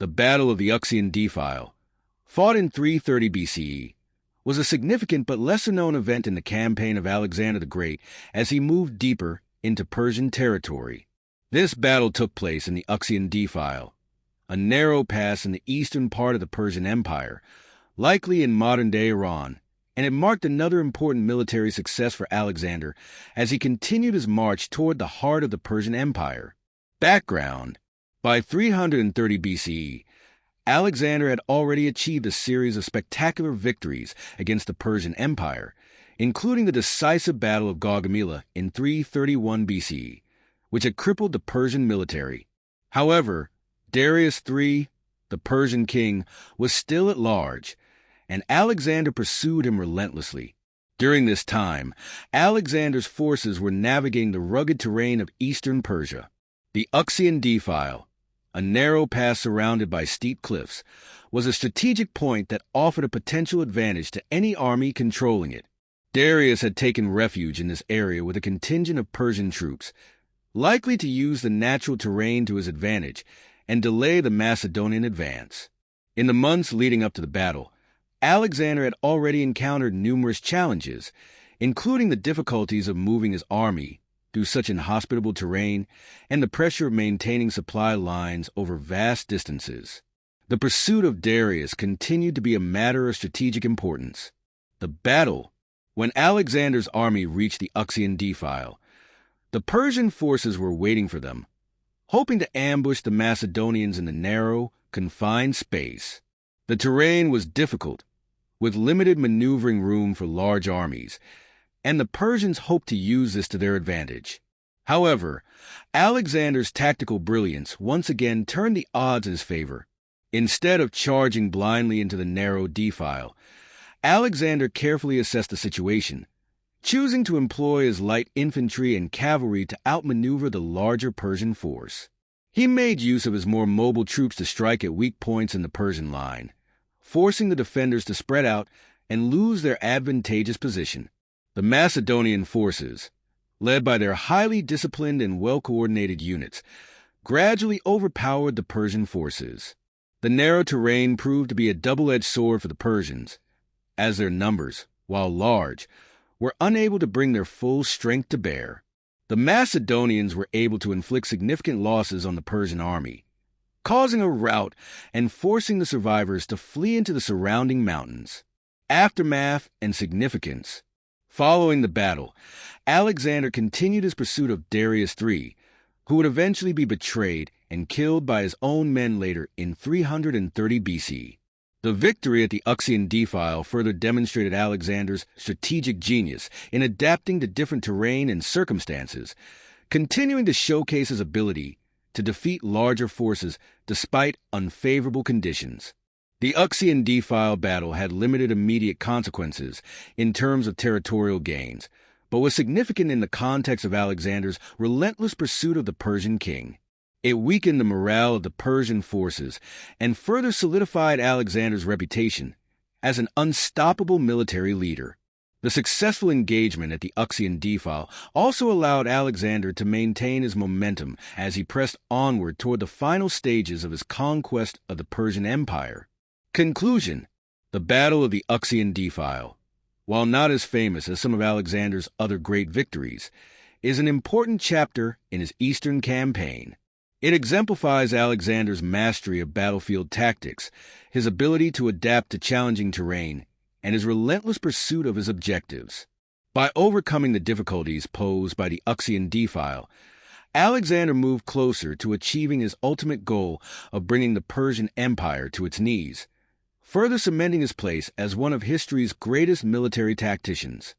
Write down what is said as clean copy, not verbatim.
The Battle of the Uxian Defile, fought in 330 BCE, was a significant but lesser-known event in the campaign of Alexander the Great as he moved deeper into Persian territory. This battle took place in the Uxian Defile, a narrow pass in the eastern part of the Persian Empire, likely in modern-day Iran, and it marked another important military success for Alexander as he continued his march toward the heart of the Persian Empire. Background: by 330 BCE, Alexander had already achieved a series of spectacular victories against the Persian Empire, including the decisive Battle of Gaugamela in 331 BCE, which had crippled the Persian military. However, Darius III, the Persian king, was still at large, and Alexander pursued him relentlessly. During this time, Alexander's forces were navigating the rugged terrain of eastern Persia. The Uxian Defile, a narrow pass surrounded by steep cliffs, was a strategic point that offered a potential advantage to any army controlling it. Darius had taken refuge in this area with a contingent of Persian troops, likely to use the natural terrain to his advantage and delay the Macedonian advance. In the months leading up to the battle, Alexander had already encountered numerous challenges, including the difficulties of moving his army through such inhospitable terrain and the pressure of maintaining supply lines over vast distances. The pursuit of Darius continued to be a matter of strategic importance. The battle: when Alexander's army reached the Uxian Defile, the Persian forces were waiting for them, hoping to ambush the Macedonians in the narrow, confined space. The terrain was difficult, with limited maneuvering room for large armies, and the Persians hoped to use this to their advantage. However, Alexander's tactical brilliance once again turned the odds in his favor. Instead of charging blindly into the narrow defile, Alexander carefully assessed the situation, choosing to employ his light infantry and cavalry to outmaneuver the larger Persian force. He made use of his more mobile troops to strike at weak points in the Persian line, forcing the defenders to spread out and lose their advantageous position. The Macedonian forces, led by their highly disciplined and well-coordinated units, gradually overpowered the Persian forces. The narrow terrain proved to be a double-edged sword for the Persians, as their numbers, while large, were unable to bring their full strength to bear. The Macedonians were able to inflict significant losses on the Persian army, causing a rout and forcing the survivors to flee into the surrounding mountains. Aftermath and significance. Following the battle, Alexander continued his pursuit of Darius III, who would eventually be betrayed and killed by his own men later in 330 BC. The victory at the Uxian Defile further demonstrated Alexander's strategic genius in adapting to different terrain and circumstances, continuing to showcase his ability to defeat larger forces despite unfavorable conditions. The Uxian Defile battle had limited immediate consequences in terms of territorial gains, but was significant in the context of Alexander's relentless pursuit of the Persian king. It weakened the morale of the Persian forces and further solidified Alexander's reputation as an unstoppable military leader. The successful engagement at the Uxian Defile also allowed Alexander to maintain his momentum as he pressed onward toward the final stages of his conquest of the Persian Empire. Conclusion: the Battle of the Uxian Defile, while not as famous as some of Alexander's other great victories, is an important chapter in his Eastern campaign. It exemplifies Alexander's mastery of battlefield tactics, his ability to adapt to challenging terrain, and his relentless pursuit of his objectives. By overcoming the difficulties posed by the Uxian Defile, Alexander moved closer to achieving his ultimate goal of bringing the Persian Empire to its knees, further cementing his place as one of history's greatest military tacticians.